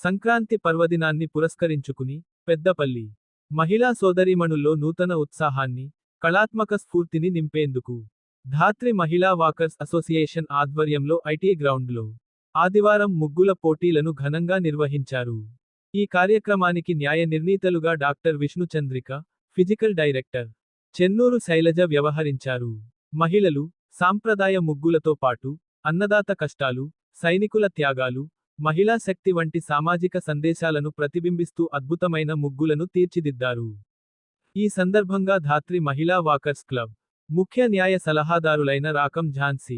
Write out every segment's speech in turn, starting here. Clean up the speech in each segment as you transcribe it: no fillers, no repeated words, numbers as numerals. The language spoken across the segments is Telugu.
సంక్రాంతి పర్వదినాన్ని పురస్కరించుకుని పెద్దపల్లి మహిళా సోదరీమణుల్లో నూతన ఉత్సాహాన్ని, కళాత్మక స్ఫూర్తిని నింపేందుకు ధాత్రి మహిళా వాకర్స్ అసోసియేషన్ ఆధ్వర్యంలో ఐటీ గ్రౌండ్లో ఆదివారం ముగ్గుల పోటీలను ఘనంగా నిర్వహించారు. ఈ కార్యక్రమానికి న్యాయ నిర్ణీతలుగా doctor Vishnu Chandrika, physical director Chennur Shailaja వ్యవహరించారు. మహిళలు సాంప్రదాయ ముగ్గులతో పాటు అన్నదాత కష్టాలు, సైనికుల త్యాగాలు, మహిళా శక్తి వంటి సామాజిక సందేశాలను ప్రతిబింబిస్తూ అద్భుతమైన ముగ్గులను తీర్చిదిద్దారు. ఈ సందర్భంగా ధాత్రి మహిళా వాకర్స్ క్లబ్ ముఖ్య న్యాయ సలహాదారులైన రాకం ఝాన్సీ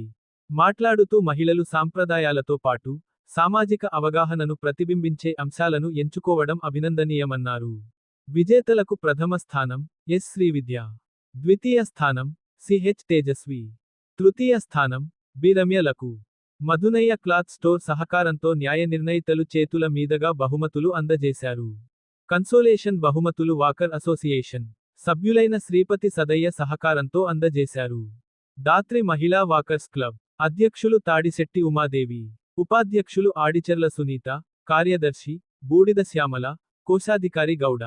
మాట్లాడుతూ మహిళలు సాంప్రదాయాలతో పాటు సామాజిక అవగాహనను ప్రతిబింబించే అంశాలను ఎంచుకోవడం అభినందనీయమన్నారు. విజేతలకు ప్రథమ స్థానం ఎస్ శ్రీవిద్య, ద్వితీయ స్థానం సిహెచ్ తేజస్వి, తృతీయ స్థానం బి రమ్యలకు మధునయ్య క్లాత్ స్టోర్ సహకారంతో న్యాయ నిర్ణయితలు చేతుల మీదుగా బహుమతులు అందజేశారు. కన్సోలేషన్ బహుమతులు వాకర్ అసోసియేషన్ సభ్యులైన శ్రీపతి సదయ్య సహకారంతో అందజేశారు. ధాత్రి మహిళా వాకర్స్ క్లబ్ అధ్యక్షులు తాడిశెట్టి ఉమాదేవి, ఉపాధ్యక్షులు ఆడిచెర్ల సునీత, కార్యదర్శి బూడిద శ్యామల, కోశాధికారి గౌడ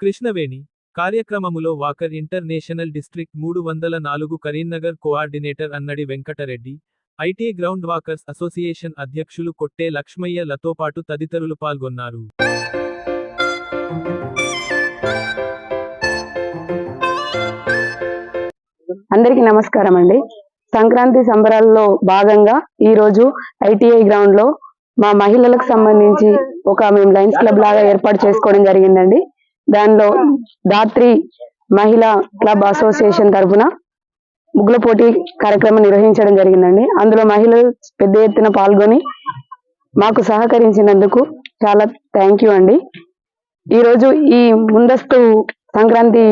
కృష్ణవేణి. కార్యక్రమములో walker international district 304 Karimnagar coordinator Annadi Venkatareddy, IT ground walkers association అధ్యక్షులు కొట్టే లక్ష్మయ్య లతోపాటు తదితరులు పాల్గొన్నారు. అందరికీ నమస్కారం అండి. సంక్రాంతి సంబరాల్లో భాగంగా ఈరోజు ఐటీఐ గ్రౌండ్ లో మా మహిళలకు సంబంధించి మేము లయన్స్ క్లబ్ లాగా ఏర్పాటు చేసుకోవడం జరిగిందండి. దానిలో ధాత్రి మహిళా క్లబ్ అసోసియేషన్ తరఫున ముగ్గుల పోటీ కార్యక్రమం నిర్వహించడం జరిగిందండి. అందులో మహిళలు పెద్ద ఎత్తున పాల్గొని మాకు సహకరించినందుకు చాలా థ్యాంక్ యూ అండి. ఈరోజు ఈ ముందస్తు సంక్రాంతి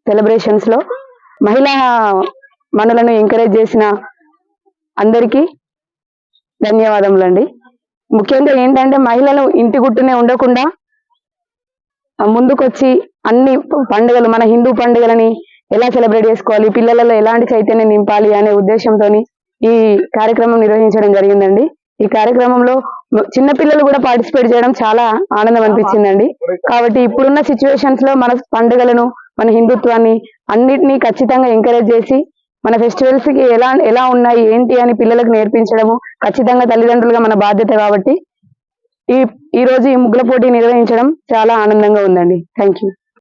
సెలబ్రేషన్స్ లో మహిళా మనులను ఎంకరేజ్ చేసిన అందరికీ ధన్యవాదములండి. ముఖ్యంగా ఏంటంటే మహిళలు ఇంటి గుట్టునే ఉండకుండా ముందుకొచ్చి అన్ని పండుగలు, మన హిందూ పండుగలని ఎలా సెలబ్రేట్ చేసుకోవాలి, పిల్లలలో ఎలాంటి చైతన్యం నింపాలి అనే ఉద్దేశంతో ఈ కార్యక్రమం నిర్వహించడం జరిగిందండి. ఈ కార్యక్రమంలో చిన్న పిల్లలు కూడా పార్టిసిపేట్ చేయడం చాలా ఆనందం అనిపించిందండి. కాబట్టి ఇప్పుడున్న సిచ్యువేషన్స్ లో మన పండుగలను, మన హిందుత్వాన్ని అన్నిటినీ ఖచ్చితంగా ఎంకరేజ్ చేసి మన ఫెస్టివల్స్ కి ఎలా ఉన్నాయి ఏంటి అని పిల్లలకు నేర్పించడము ఖచ్చితంగా తల్లిదండ్రులుగా మన బాధ్యత. కాబట్టి ఈ రోజు ఈ ముగ్గుల పోటీ నిర్వహించడం చాలా ఆనందంగా ఉందండి. Thank you.